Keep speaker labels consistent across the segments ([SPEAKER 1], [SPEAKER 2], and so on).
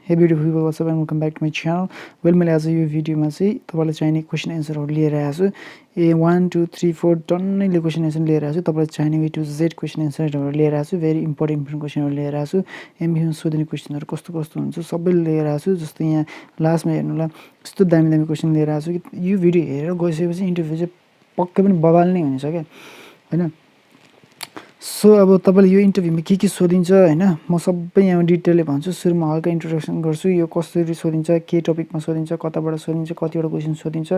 [SPEAKER 1] Hey beautiful people, what's up and welcome back to my channel. Well, मैले आज यो भिडियोमा चाहिँ तपाईलाई चाहिने क्वेशन एन्सरहरु लिएर आएको छु। 1 2 3 4 टन्नैले क्वेशन एन्सर लिएर आएको छु। तपाईलाई चाहिने A to Z क्वेशन एन्सरहरु लिएर आएको छु। भेरी इम्पोर्टेन्ट क्वेशनहरु लिएर आएको छु। एमबीमा सोधिने क्वेशनहरु कस्तो कस्तो हुन्छ सबै लिएर आएको छु। जस्तो यहाँ लास्टमा हेर्नु होला यस्तो दामी दामी क्वेशन लिएर आएको छु कि यो भिडियो हेरेर गइसकेपछि इन्टरभ्यु चाहिँ पक्कै पनि बवाल नै हुनेछ के हैन। सो अब तपाईले यो इन्टरभ्युमा के सोधिन्छ हैन म सबै यहाँ डिटेलले भन्छु। सुरुमा हल्का इन्ट्रोडक्सन गर्छु यो कसरी सोधिन्छ के टपिकमा सोधिन्छ कताबाट सोधिन्छ कतिवटा क्वेशन सोधिन्छ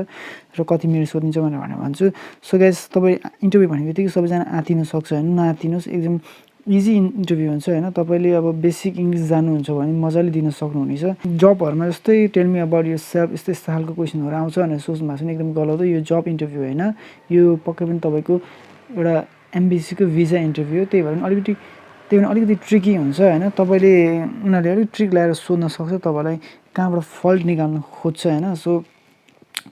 [SPEAKER 1] र कति मिनेट सोधिन्छ भनेर भन्छु। सो गाइस तपाई इन्टरभ्यु भनेबित्तिकै सबैजना आतिन सक्छ हैन नआतिनुस् एकदम इजी इन्टरभ्यु हुन्छ हैन। तपाईले अब बेसिक इंग्लिश जान्नुहुन्छ भने मजाले दिन सक्नुहुनेछ। जबहरुमा जस्तै टेल मी अबाउट योरसेल्फ यस्तै खालको क्वेशनहरु आउँछ भनेर सोच्नु भएको छ एकदम गलत हो। यो जब इन्टरभ्यु हैन यो पक्कै पनि तपाईको एउटा एमबीसी को भिजा इन्टरभ्यु त्यही भएर अलिकति ट्रिकी हुन्छ हैन। तपाईले उनीहरुले अलिक ट्रिक लगाएर सोध्न सक्छ तपाईलाई कहाँबाट फल्ट निकाल्न खोज्छ हैन। सो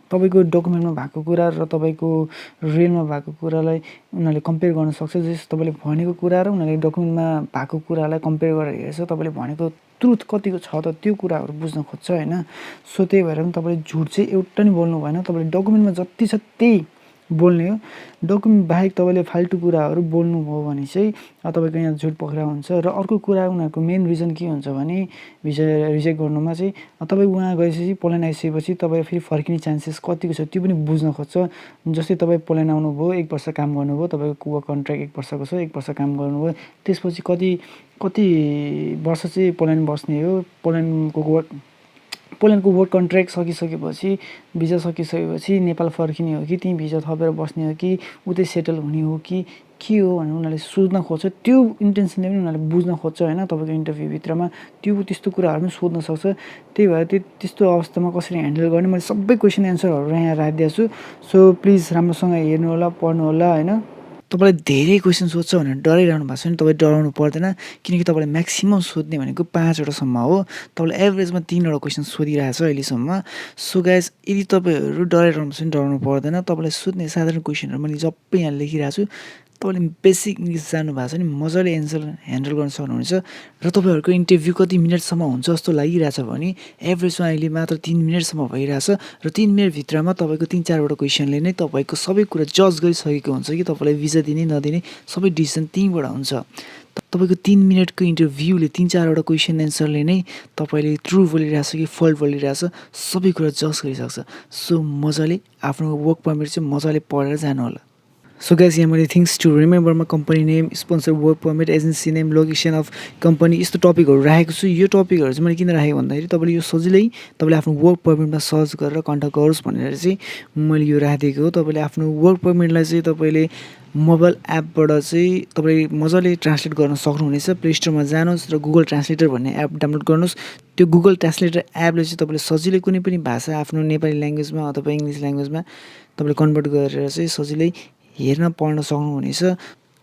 [SPEAKER 1] तपाईको डकुमेन्टमा भएको कुरा र तपाईको रियलमा भएको कुरालाई उनीहरुले कम्पेयर गर्न सक्छ। जस तपाईले भनेको कुरा र उनीहरुले डकुमेन्टमा भएको कुरालाई कम्पेयर गरेर हेर्छ तपाईले भनेको ट्रुथ कतिको छ त त्यो कुराहरु बुझ्न खोज्छ हैन। सो त्यही भएर पनि तपाईले झुट चाहिँ एउटा नि बोल्नु भएन। तपाईले डकुमेन्टमा जति छ त्यही बोल्ने हो। डकुमेन्ट बाहेक तपाईले फाल्तु कुराहरु बोल्नु भयो भने चाहिँ तपाईको यहाँ झुट पक्रा हुन्छ। र अर्को कुरा उनीहरुको मेन रिजन के हुन्छ भने भिजा रिजेक्ट गर्नुमा चाहिँ तपाई उहाँ गएपछि पोल्यान्ड आइसकेपछि तपाई फेरि फर्किने चान्सेस कतिको छ त्यो पनि बुझ्न खोज्छ। जस्तै तपाई पोल्यान्ड आउनु भयो 1 वर्ष काम गर्नुभयो तपाईको वर्क कन्ट्र्याक्ट 1 वर्षको छ 1 वर्ष काम गर्नुभयो त्यसपछि कति वर्ष चाहिँ पोल्यान्ड बस्ने हो। पोल्यान्डको वर्क कन्ट्र्याक्ट सकिसकेपछि भिजा सकिसकेपछि नेपाल फर्किने हो कि त्यही भिजा थपेर बस्ने हो कि उतै सेटल हुने हो कि के हो भनेर उनीहरुले सोध्न खोज्छ। त्यो इन्टेन्सनले पनि उनीहरुले बुझ्न खोज्छ हैन। तपाईको इन्टरभ्यु भित्रमा त्यो त्यस्तो कुराहरु पनि सोध्न सक्छ। त्यही भएर त्यस्तो अवस्थामा कसरी ह्यान्डल गर्ने मैले सबै क्वेशन एन्सरहरु यहाँ राखिदिएको छु। सो प्लिज राम्रोसँग हेर्नु होला पढ्नु होला हैन। तपाईलाई धेरै क्वेशन सोध्छ भनेर डराइरहनु भएको छ नि तपाई डराउनु पर्दैन किनकि तपाईलाई म्याक्सिमम सोध्ने भनेको 5 वटा सम्म हो। तपाईले एभरेजमा 3 वटा क्वेशन सोधिरहेछ अहिले सम्म। सो गाइस यदि तपाईहरु डराइरहनु छ नि डराउनु पर्दैन। तपाईलाई सोध्ने साधारण क्वेशनहरु मैले सबै यहाँ लेखिरहेको छु। तपाईले बेसिक इंग्लिश जान्नु भएको छ नि मजाले एन्सर ह्यान्डल गर्न सक्नुहुनेछ र तपाईहरुको इन्टरभ्यु कति मिनेटसम्म हुन्छ जस्तो लागिरहेछ भने एभरेजमा अहिले मात्र 3 मिनेटसम्म भइरहेछ र 3 मिनेट भित्रमा तपाईको 3-4 वटा क्वेशनले नै तपाईको सबै कुरा जज गरिसकेको हुन्छ कि तपाईलाई भिजा दिने नदिने सबै डिसिजन त्यहीबाट हुन्छ। तपाईको 3 मिनेटको इन्टरभ्युले 3-4 वटा क्वेशन एन्सरले नै तपाईले ट्रु बोलिरहेछ कि फल्ट बोलिरहेछ सबै कुरा जज गरिसक्छ। सो मजाले आफ्नो वर्क परमिट चाहिँ मजाले पढेर जानु होला। So guys यहाँ मैले थिंग्स टु रिमेम्बरमा company name sponsor work permit agency name location of company यस्तो टपिकहरु राखेको छु। यो टपिकहरु चाहिँ मैले किन राखेको भन्दाखेरि तपाईले यो सजिलै तपाईले आफ्नो वर्क परमिटमा सर्च गरेर कन्ट्याक्ट गरोस् भनेर चाहिँ मैले यो राखेको हो। तपाईले आफ्नो वर्क परमिटलाई चाहिँ तपाईले मोबाइल एपबाट चाहिँ तपाईले मजाले ट्रान्सलेट गर्न सक्नुहुनेछ। प्ले स्टोरमा जानुहोस् र गुगल ट्रान्सलेटर भन्ने एप डाउनलोड गर्नुहोस्। त्यो गुगल ट्रान्सलेटर एपले चाहिँ तपाईले सजिलै कुनै पनि भाषा आफ्नो नेपाली ल्याङ्ग्वेजमा अथवा इंग्लिश ल्याङ्ग्वेजमा तपाईले कन्भर्ट गरेर चाहिँ सजिलै हेर्न पढ्न सक्नुहुनेछ।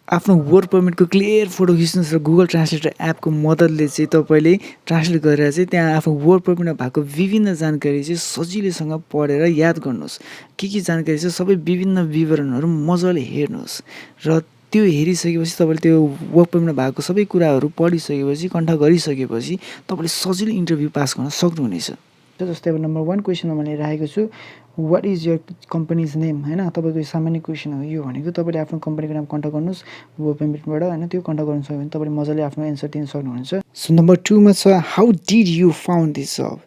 [SPEAKER 1] आफ्नो वर्क परमिटको क्लियर फोटो खिच्नुस् र गुगल ट्रान्सलेटर एपको मद्दतले चाहिँ तपाईले ट्रान्सलेट गरेर चाहिँ त्यहाँ आफ्नो वर्क परमिटमा भएको विभिन्न जानकारी चाहिँ सजिलैसँग पढेर याद गर्नुस्। के जानकारी छ सबै विभिन्न विवरणहरु मजाले हेर्नुस् र त्यो हेरिसकेपछि तपाईले त्यो वर्क परमिटमा भएको सबै कुराहरु पढिसकेपछि कन्ठ गरिसकेपछि तपाईले सजिलै इन्टरभ्यु पास गर्न सक्नुहुनेछ। जस्तै अब नम्बर 1 क्वेशनमा मैले राखेको छु what is your companies name हैन। तपाईको सामान्य क्वेशन हो यो भनेको तपाईले आफ्नो कम्पनीको नाम कन्ट्याक्ट गर्नुस् वर्क परमिटबाट हैन त्यो कन्ट्याक्ट गर्न सक्यो भने तपाईले मजाले आफ्नो एन्सर दिन सक्नुहुन्छ। सो नम्बर 2 मा छ how did you found this job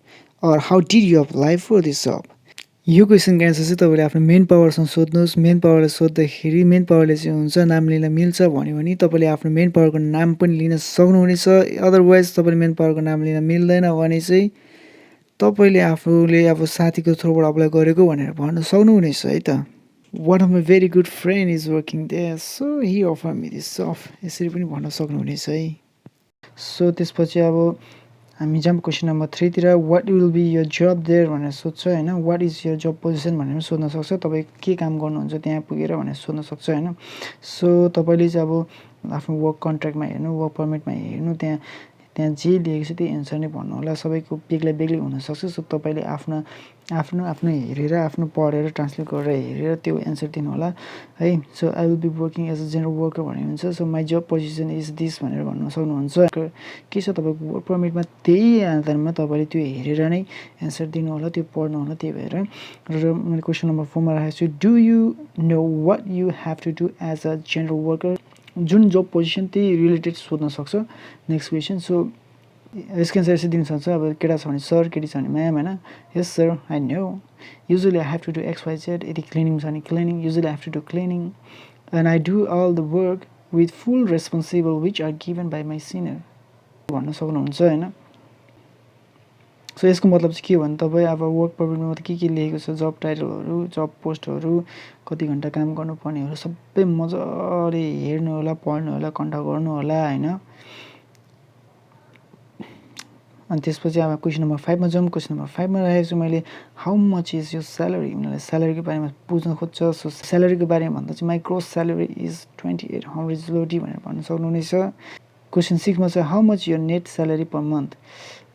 [SPEAKER 1] or how did you apply for this job. यो क्वेशनको एन्सर चाहिँ तपाईले आफ्नो मेन पावरसँग सोध्नुस्। मेन पावरले सोध्दाखेरि मेन पावरले चाहिँ हुन्छ नाम लिन मिल्छ भन्यो भने तपाईले आफ्नो मेन पावरको नाम पनि लिन सक्नुहुनेछ। अदरवाइज तपाईले मेन पावरको नाम लिन मिल्दैन भने चाहिँ तपाईले आफूले अब साथीको थ्रुबाट अप्लाई गरेको भनेर भन्न सक्नुहुनेछ है त। One of my very good friend is working there so he offered me this job यसरी पनि भन्न सक्नुहुनेछ है। सो त्यसपछि अब हामी जाम क्वेशन नम्बर 3 तिर what will be your job there भनेर सोध्छ हैन। What is your job position भनेर सोध्न सक्छ। तपाई के काम गर्नुहुन्छ त्यहाँ पुगेर भनेर सोध्न सक्छ हैन। सो तपाईले चाहिँ अब आफ्नो वर्क कन्ट्र्याक्टमा हेर्नु वर्क परमिटमा हेर्नु त्यहाँ जे लेखेको छ त्यही एन्सर नै भन्नु होला। सबैको बेग्लै बेग्लै हुनसक्छ। सो तपाईँले आफ्नो हेरेर आफ्नो पढेर ट्रान्सलेट गरेर हेरेर त्यो एन्सर दिनु होला है। So I will be working as a general worker भन्ने हुन्छ। So my job position is this भनेर भन्न सक्नुहुन्छ। के छ तपाईँको वर्क पर्मिटमा त्यही आधारमा तपाईँले त्यो हेरेर नै एन्सर दिनु होला, त्यो पढ्नु होला। त्यही भएर र मैले क्वेसन नम्बर 4 मा राखेको छु, do you know what you have to do as a general worker. जुन जब पोजिसन त्यही रिलेटेड सोध्न सक्छ। नेक्स्ट क्वेसन, सो यसको एन्सर यसरी दिन सक्छ। अब केटा छ भने सर, केटी छ भने म्याम होइन। Yes sir, I know. Usually I have to do XYZ। यदि क्लिनिङ छ भने cleaning, usually I have to do cleaning and I do all the work with full responsible which are given by my senior भन्न सक्नुहुन्छ होइन। So यसको मतलब चाहिँ के हो भने तपाईँ अब वर्क पर्मिटमा के लेखेको छ, जब टाइटलहरू, जब पोस्टहरू, कति घन्टा काम गर्नुपर्नेहरू सबै मजाले हेर्नु होला, पढ्नु होला, कन्ट गर्नु होला होइन। अनि त्यसपछि अब क्वेसन नम्बर 5 मा जाउँ। क्वेसन नम्बर 5 मा राखेको छु मैले, हाउ मच इज यो स्यालेरी। उनीहरूले स्यालेरीको बारेमा बुझ्न खोज्छ। सो स्यालेरीको बारेमा भन्दा चाहिँ my gross salary is 2800 zloty भनेर भन्न सक्नुहुनेछ। क्वेसन 6 मा छ, हाउ मच यो net salary per month.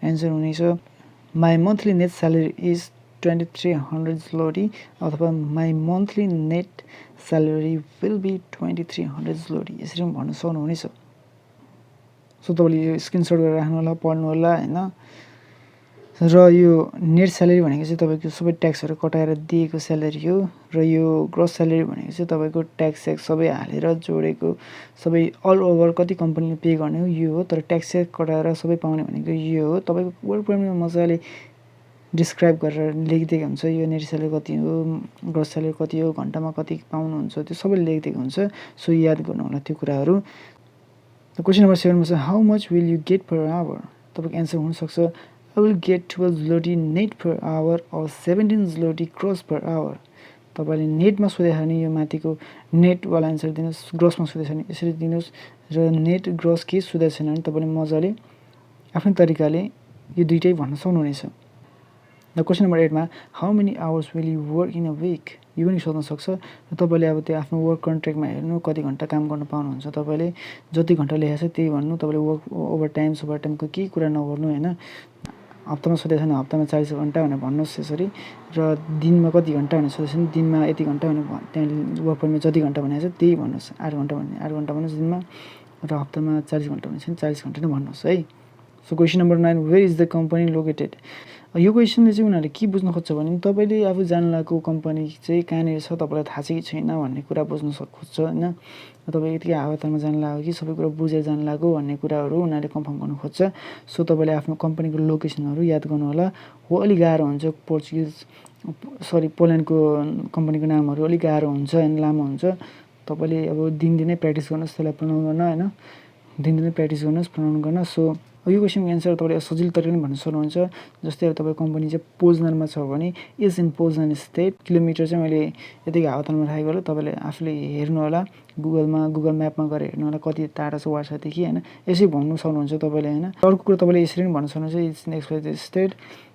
[SPEAKER 1] Answer हुनेछ my monthly net salary is 2300 zloty अथवा my monthly net salary will be 2300 zloty यसरी पनि भन्न सक्नुहुनेछ। सो तपाईँले यो स्क्रिनसट गरेर राख्नु होला, पढ्नु होला होइन। र यो नेट स्यालेरी भनेको चाहिँ तपाईँको सबै ट्याक्सहरू कटाएर दिएको स्यालेरी हो। र यो ग्रोस स्यालेरी भनेको चाहिँ तपाईँको ट्याक्स सबै हालेर जोडेको, सबै अल ओभर कति कम्पनीले पे गर्ने हो यो हो। तर ट्याक्स कटाएर सबै पाउने भनेको यो हो। तपाईँको वर्क पर्मिटमा मजाले डिस्क्राइब गरेर लेखिदिएको हुन्छ, यो नेट स्यालेरी कति हो, ग्रोस स्यालेरी कति हो, घन्टामा कति पाउनुहुन्छ, त्यो सबै लेखिदिएको हुन्छ। सो याद गर्नु होला त्यो कुराहरू। क्वेसन नम्बर 7 मा छ, how much will you get per hour. तपाईँको एन्सर हुनसक्छ I will get 12 zloty net per hour or 17 zloty gross per hour. तपाईँले नेटमा सोधेको छ भने यो माथिको नेटवाला एन्सर दिनुहोस्, ग्रोसमा सोधेको छ भने यसरी दिनुहोस्। र नेट ग्रोस के सोधेको छैन भने तपाईँले मजाले आफ्नो तरिकाले यो दुइटै भन्न सक्नुहुनेछ। र क्वेसन नम्बर 8 मा, how many hours will you work in a week. यो पनि सोध्न सक्छ। र तपाईँले अब त्यो आफ्नो वर्क कन्ट्र्याक्टमा हेर्नु कति घन्टा काम गर्न पाउनुहुन्छ। तपाईँले जति घन्टा लेखेको छ त्यही भन्नु। तपाईँले वर्क ओभरटाइमको केही कुरा नगर्नु होइन। हप्तामा सोधेको छ भने हप्तामा 40 घन्टा भनेर भन्नुहोस् यसरी। र दिनमा कति घन्टा भनेर सोधेको छ भने दिनमा यति घन्टा भनेर त्यहाँ वर्क पर्मिटमा जति घन्टा भनेको छ त्यही भन्नुहोस्। 8 घन्टा भने 8 घन्टा भन्नुहोस् दिनमा, र हप्तामा 40 घन्टा भनेको छ भने 40 घन्टा नै भन्नुहोस् है। So question number 9, where is the company located. यो क्वेसनले चाहिँ उनीहरूले के बुझ्न खोज्छ भने तपाईँले आफू जान लागेको कम्पनी चाहिँ कहाँनिर छ तपाईँलाई थाहा छ कि छैन भन्ने कुरा बुझ्न खोज्छ होइन। तपाईँ यतिकै हावातालमा जान लाग्यो कि सबै कुरा बुझेर जान लाग्यो भन्ने कुराहरू उनीहरूले कन्फर्म गर्नु खोज्छ। सो तपाईँले आफ्नो कम्पनीको लोकेसनहरू याद गर्नु होला। हो अलिक गाह्रो हुन्छ, पोल्यान्डको कम्पनीको नामहरू अलिक गाह्रो हुन्छ होइन, लामो हुन्छ। तपाईँले अब दिनदिनै प्र्याक्टिस गर्नुहोस् त्यसलाई प्रोनाउन्स गर्न होइन, दिनदिनै प्र्याक्टिस गर्नुहोस् प्रोनाउन्स गर्न। सो यो क्वेसनको एन्सर तपाईँले सजिलो तरिकाले भन्न सक्नुहुन्छ। जस्तै अब तपाईँको कम्पनी चाहिँ पोजनरमा छ भने is in poison state. Kilometre चाहिँ मैले यतिकै हावातालमा राखेको होला, तपाईँले आफूले हेर्नु होला, गुगल म्यापमा गएर हेर्नु होला कति टाढा छ वार्सादेखि होइन। यसरी भन्नु सक्नुहुन्छ तपाईँले होइन। अर्को कुरा तपाईँले यसरी पनि भन्न सक्नुहुन्छ, is next by the state,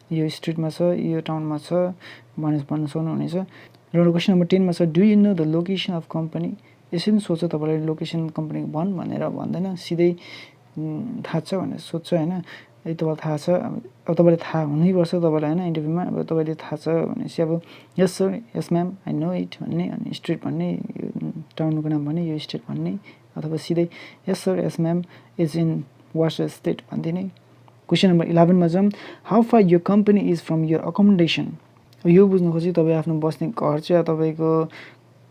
[SPEAKER 1] यो स्ट्रिटमा छ, यो टाउनमा छ भनेर भन्न सक्नुहुनेछ। र क्वेसन नम्बर 10 मा छ, do you know the location of company. यसरी पनि सोध्छ तपाईँले, लोकेसन कम्पनीको भन् भनेर भन्दैन, सिधै थाहा छ भनेर सोध्छ होइन। यदि तपाईँलाई थाहा छ, अब तपाईँले थाहा हुनैपर्छ तपाईँलाई होइन इन्टरभ्यूमा। अब तपाईँले थाहा छ भनेपछि अब yes sir, yes ma'am, I know it भन्ने, अनि स्ट्रिट भन्ने, यो टाउनको नाम भन्ने, यो स्टेट भन्ने, अथवा सिधै yes sir, yes ma'am, is in Warsaw state भनिदिने। क्वेसन नम्बर 11 मा जाउँ, हाउ फार यो company is from your accommodation. यो बुझ्नु खोज्छ तपाईँ आफ्नो बस्ने घर चाहिँ तपाईँको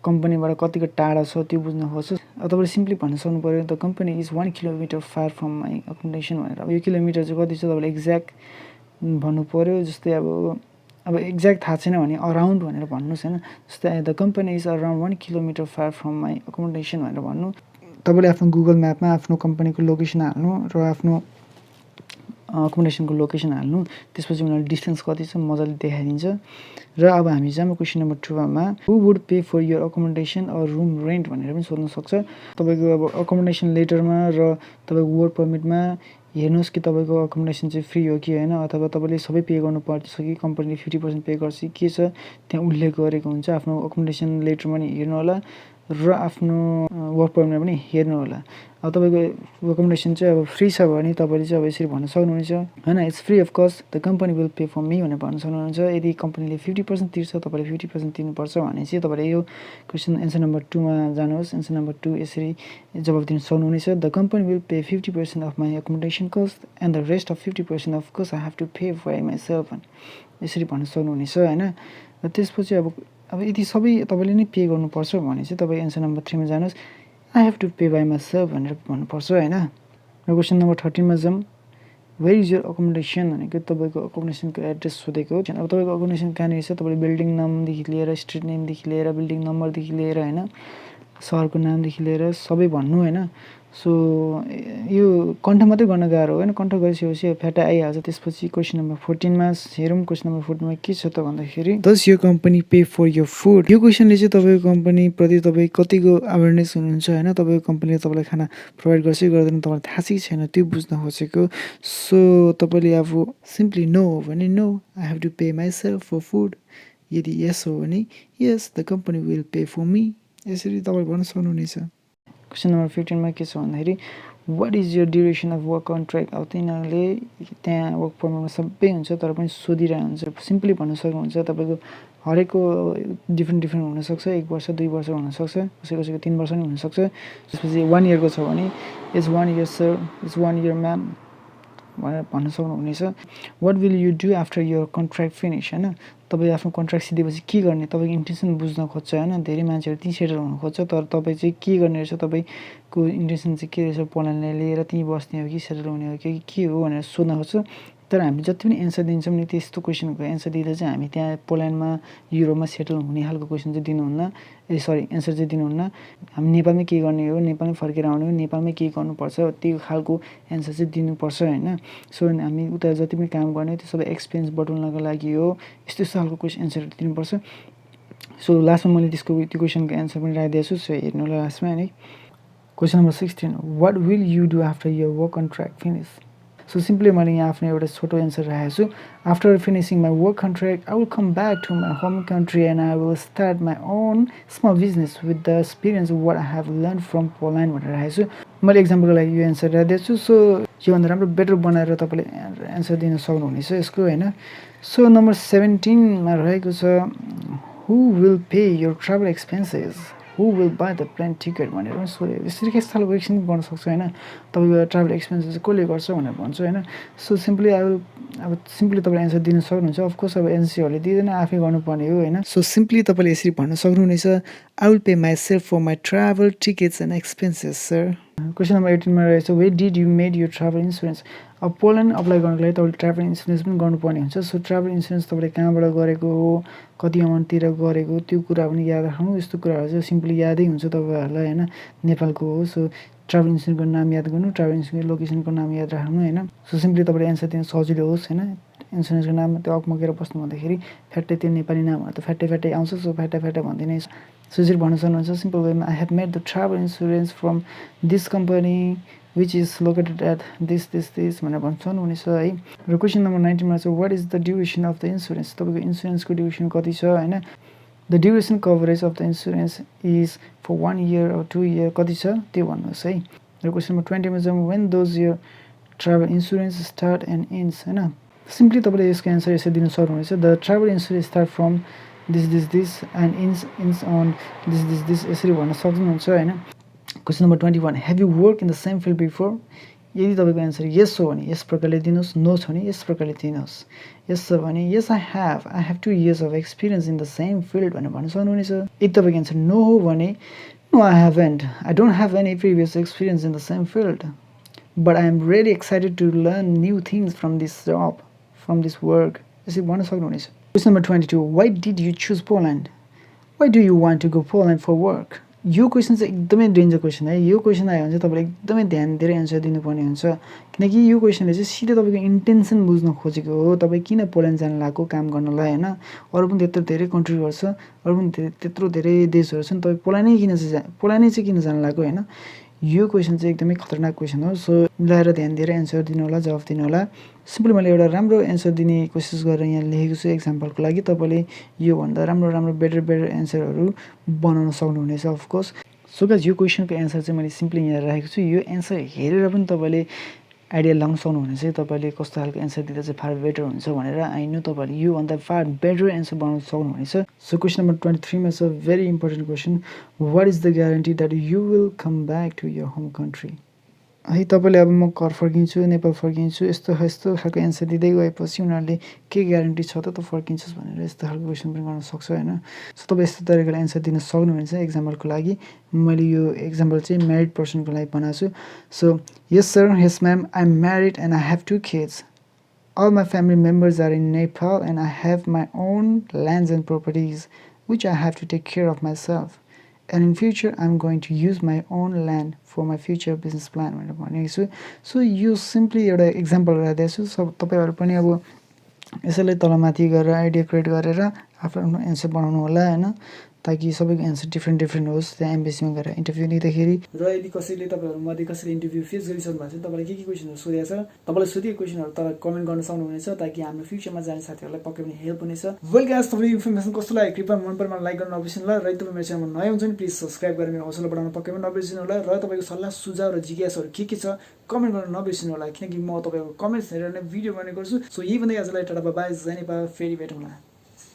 [SPEAKER 1] कम्पनीबाट कतिको टाढा छ त्यो बुझ्न खोज्छ। तपाईँले सिम्पली भन्न सक्नु पऱ्यो, the company is 1 kilometre far from my accommodation भनेर। अब यो किलोमिटर चाहिँ कति छ तपाईँले एक्ज्याक्ट भन्नु पऱ्यो। जस्तै अब एक्ज्याक्ट थाहा छैन भने अराउन्ड भनेर भन्नुहोस् होइन। जस्तै the company is around 1 kilometre far from my accommodation भनेर भन्नु। तपाईँले आफ्नो गुगल म्यापमा आफ्नो कम्पनीको लोकेसन हाल्नु र आफ्नो अकोमोडेसनको लोकेसन हाल्नु। त्यसपछि उनीहरूले डिस्टेन्स कति छ मजाले देखाइदिन्छ। र अब हामी जाऊँ क्वेसन नम्बर 12 मा, who would pay for your accommodation or room rent भनेर पनि सोध्न सक्छ। तपाईँको अब अकोमोडेसन लेटरमा र तपाईँको वर्क पर्मिटमा हेर्नुहोस् कि तपाईँको अकोमोडेसन चाहिँ फ्री हो कि होइन, अथवा तपाईँले सबै पे गर्नु पर्छ कि कम्पनीले 50% पे गर्छ कि के छ त्यहाँ उल्लेख गरेको हुन्छ। आफ्नो अकोमोडेसन लेटरमा नि हेर्नु होला र आफ्नो वर्क परमिटमा पनि हेर्नु होला। अब तपाईँको एकोमोडेसन चाहिँ अब फ्री छ भने तपाईँले चाहिँ अब यसरी भन्न सक्नुहुनेछ होइन, it's free of cost, the company will pay for me भनेर भन्न सक्नुहुन्छ। यदि कम्पनीले 50% तिर्छ तपाईँले 50% तिर्नुपर्छ भने चाहिँ तपाईँले यो क्वेसन एन्सर नम्बर 2मा जानुहोस्। एन्सर नम्बर 2 यसरी जवाब दिन सक्नुहुनेछ, the company will pay 50% of my accommodation cost and the rest of 50% of cost I have to pay for myself यसरी भन्न सक्नुहुनेछ होइन। र त्यसपछि अब यदि सबै तपाईँले नै पे गर्नुपर्छ भने चाहिँ तपाईँ एन्सर नम्बर 3मा जानुहोस्, I have to pay by myself भनेर भन्नुपर्छ होइन। र क्वेसन नम्बर 13मा जाउँ, वेयर इज यर अकोमोडेसन भनेको तपाईँको अकोमोडेसनको एड्रेस सोधेको हो। अब तपाईँको अकोमोडेसन कहाँनिर छ, तपाईँले बिल्डिङ नामदेखि लिएर स्ट्रिट नेमदेखि लिएर बिल्डिङ नम्बरदेखि लिएर होइन, सहरको नामदेखि लिएर सबै भन्नु होइन। सो यो कन्ठ मात्रै गर्न गाह्रो होइन, कन्ठ गरिसकेपछि फ्याटा आइहाल्छ। त्यसपछि क्वेसन नम्बर 14मा हेरौँ। क्वेसन नम्बर 14मा के छ त भन्दाखेरि, डज यो कम्पनी पे फर यो फुड। यो क्वेसनले चाहिँ तपाईँको कम्पनीप्रति तपाईँ कतिको अवेरनेस हुनुहुन्छ होइन, तपाईँको कम्पनीले तपाईँलाई खाना प्रोभाइड गर्छ कि गर्दैन तपाईँलाई थाहा छ कि छैन त्यो बुझ्न खोजेको। सो तपाईँले अब सिम्पली नो हो भने no, I have to pay myself for food. यदि यस हो भने yes, the company will pay for me, यसरी तपाईँले भन्न सक्नुहुनेछ। क्वेसन नम्बर 15मा के छ भन्दाखेरि, what is your duration of work contract. अब तिनीहरूले त्यहाँ वर्क परमिटमा सबै हुन्छ तर पनि सोधिरहेको हुन्छ, सिम्पली भन्न सक्नुहुन्छ तपाईँको हरेकको डिफ्रेन्ट हुनसक्छ, 1 वर्ष 2 वर्ष हुनसक्छ, कसैको 3 वर्ष नि हुनसक्छ। त्यसपछि 1 इयरको छ भने it's 1 year sir, it's 1 year ma'am भनेर भन्न सक्नुहुनेछ। What will you do after your contract finish होइन, तपाईँ आफ्नो कन्ट्र्याक्ट सिधेपछि के गर्ने, तपाईँको इन्टेन्सन बुझ्न खोज्छ होइन। धेरै मान्छेहरू त्यहीँ सेटल हुनु खोज्छ तर तपाईँ चाहिँ के गर्ने रहेछ, तपाईँको इन्टेन्सन चाहिँ के रहेछ, पोल्यान्डलाई लिएर त्यहीँ बस्ने हो कि सेटल हुने हो कि के हो भनेर सोध्न खोज्छ। तर हामीले जति पनि एन्सर दिन्छौँ नि त्यस्तो क्वेसनको एन्सर दिँदा चाहिँ हामी त्यहाँ पोल्यान्डमा युरोपमा सेटल हुने खालको क्वेसन चाहिँ दिनुहुन्न, एन्सर चाहिँ दिनुहुन्न। हामी नेपालमै के गर्ने हो, नेपालमै फर्केर आउने हो, नेपालमै के गर्नुपर्छ त्यो खालको एन्सर चाहिँ दिनुपर्छ होइन। सो हामी उता जति पनि काम गर्ने त्यो सबै एक्सपिरियन्स बटुल्नको लागि हो, यस्तो खालको क्वेसन एन्सरहरू दिनुपर्छ। सो लास्टमा मैले त्यो क्वेसनको एन्सर पनि राखिदिएको छु, सो हेर्नु होला लास्टमा है। Question number 16, what will you do after your work contract finish. So simply मैले यहाँ आफ्नो एउटा छोटो एन्सर राखेको छु, after finishing my work contract I will come back to my home country and I will start my own small business with the experience what I have learn from Poland भनेर राखेको छु। मैले एक्जाम्पलको लागि यो answer राखिदिएको छु। So योभन्दा राम्रो बेटर बनाएर तपाईँले एन्सर दिन सक्नुहुनेछ यसको होइन। सो नम्बर 17मा रहेको छ, who will pay your travel expenses, who will buy the plane ticket भनेर पनि सोध्यो। यसरी के खालको क्वेसन गर्न सक्छ होइन, तपाईँको ट्राभल एक्सपेन्सेस चाहिँ कसले गर्छ भनेर भन्छु होइन। सो सिम्पली सिम्पली तपाईँले एन्सर दिन सक्नुहुन्छ। अफकोर्स अब एनसीहरूले दिँदैन, आफै गर्नुपर्ने हो होइन। सो सिम्पली तपाईँले यसरी भन्न सक्नुहुनेछ, I will pay myself for my travel tickets and expenses sir. Question number 18मा रहेछ, where did you made your travel insurance. अब पोल्यान्ड अप्लाई गर्नको लागि तपाईँले ट्राभल इन्सुरेन्स पनि गर्नुपर्ने हुन्छ। सो ट्राभल इन्सुरेन्स तपाईँले कहाँबाट गरेको हो, कति अमाउन्टतिर गरेको, त्यो कुरा पनि याद राख्नु। यस्तो कुराहरू चाहिँ सिम्पली यादै हुन्छ तपाईँहरूलाई होइन, नेपालको हो। सो ट्राभल इन्सुरेन्सको नाम याद गर्नु, ट्राभल इन्सुरेन्स लोकेसनको नाम याद राख्नु होइन। सो सिम्पली तपाईँले एन्सर दिन सजिलो होस् होइन। इन्सुरेन्सको नाम त्यो अकमकेर बस्नु भन्दाखेरि फ्याट्टै त्यो नेपाली नामहरू त फ्याट्टै आउँछ। सो फ्याट्टै भन्दिनँ। सो यसरी भन्न सक्नुहुन्छ सिम्पल वेमा, I have made the travel insurance from this company which is located at this भनेर भन्न सक्नुहुनेछ है। र क्वेसन नम्बर 19मा चाहिँ, what is the duration of the insurance. तपाईँको इन्सुरेन्सको ड्युरेसन कति छ होइन, the duration coverage of the insurance is for 1 year or 2 year कति छ त्यो भन्नुहोस् है। र क्वेसन नम्बर 20मा जाउँ, when does your travel insurance start and ends होइन। सिम्पली तपाईँले यसको एन्सर यसरी दिन सक्नुहुनेछ, the travel insurance start from this and ends on this यसरी भन्न सक्नुहुन्छ होइन। Question number 21, have you work in the same field before. यदि तपाईँको एन्सर यस हो भने यस प्रकारले दिनुहोस्, नो छ भने यस प्रकारले दिनुहोस्। यस छ भने yes I have 2 years of experience in the same field भनेर भन्न सक्नुहुनेछ। यदि तपाईँको एन्सर नो हो भने no I haven't, I don't have any previous experience in the same field but I am really excited to learn new things from this job, from this work, यसरी भन्न सक्नुहुनेछ। Question number 22, why did you choose Poland, why do you want to go Poland for work. यो question चाहिँ एकदमै danger question है। यो question आयो भने चाहिँ तपाईँले एकदमै ध्यान दिएर एन्सर दिनुपर्ने हुन्छ, किनकि यो क्वेसनले चाहिँ सिधै तपाईँको इन्टेन्सन बुझ्न खोजेको हो। तपाईँ किन पोल्यान्ड जानु लागेको काम गर्नलाई होइन, अरू पनि त्यत्रो धेरै कन्ट्री गर्छ, अरू पनि त्यत्रो धेरै देशहरू छन्, तपाईँ पोल्यान्डै चाहिँ किन जानु लागेको होइन। यो क्वेसन चाहिँ एकदमै खतरनाक क्वेसन हो। सो मिलाएर ध्यान दिएर एन्सर दिनु होला, जवाफ दिनु होला। सिम्पली मैले एउटा राम्रो एन्सर दिने कोसिस गरेर यहाँ लेखेको छु एक्जाम्पलको लागि। तपाईँले योभन्दा राम्रो बेटर एन्सरहरू बनाउन सक्नुहुनेछ अफकोर्स। सो गाइस यो क्वेसनको एन्सर चाहिँ मैले सिम्पली यहाँ राखेको छु। यो एन्सर हेरेर पनि तपाईँले आइडिया लगाउन सक्नुहुनेछ तपाईँले कस्तो खालको एन्सर दिँदा चाहिँ फार बेटर हुन्छ भनेर। आई नो तपाईँले योभन्दा फार बेटर एन्सर बनाउन सक्नुहुनेछ। सो क्वेसन नम्बर 23 मा छ very important question, what is the guarantee that you will come back to your home country. है तपाईँले अब म घर फर्किन्छु, नेपाल फर्किन्छु, यस्तो खालको एन्सर दिँदै गएपछि उनीहरूले के ग्यारेन्टी छ त फर्किन्छस् भनेर यस्तो खालको क्वेसन पनि गर्न सक्छ होइन। सो तपाईँ यस्तो तरिकाले एन्सर दिन सक्नुहुनेछ। एक्जाम्पलको लागि मैले यो एक्जाम्पल चाहिँ म्यारिड पर्सनको लागि बनाएको छु। So yes sir, yes ma'am, I am married and I have 2 kids. All my family members are in Nepal and I have my own lands and properties which I have to take care of myself. And in future I'm going to use my own land for my future business plan भनेर भनेको छु। So यो simply एउटा example राखिदिएको छु। So तपाईँहरू पनि अब यसैलाई तलमाथि गरेर आइडिया क्रिएट गरेर आफ्नो एन्सर बनाउनु होला होइन, ताकि सबैको एन्सर डिफ्रेन्ट होस् त्यहाँ एमबिसीमा गएर इन्टरभ्यू लिँदाखेरि। र यदि कसैले तपाईँहरूमध्ये कसैले इन्टरभ्यू फेस गरिसक्नु भएको छ, तपाईँलाई के क्वेसनहरू सोधेको छ, तपाईँलाई सोधेको क्वेसनहरू तल कमेन्ट गर्न सक्नुहुनेछ, ताकि हाम्रो फ्युचरमा जाने साथीहरूलाई पक्कै पनि हेल्प हुनेछ। वेल गाइस, तपाईँको इन्फर्मेसन कस्तो लाग्यो कृपया मन परमा लाइक गर्न नबिर्सनु होला। र तपाईँ मेरो च्यानलमा नयाँ हुन्छ भने प्लिज सब्सक्राइब गरेर मेरो हौसला बढाउन पक्कै पनि नबिर्सनु होला। र तपाईँको सल्लाह सुझाव र जिज्ञासाहरू के छ कमेन्ट गर्न नबिर्सनु होला, किनकि म तपाईँको कमेन्ट्स हेरेर नै भिडियो गर्ने गर्छु। सो यही भन्दै आजलाई टाटा बाई, जय नेपाल, फेरि भेटौँला।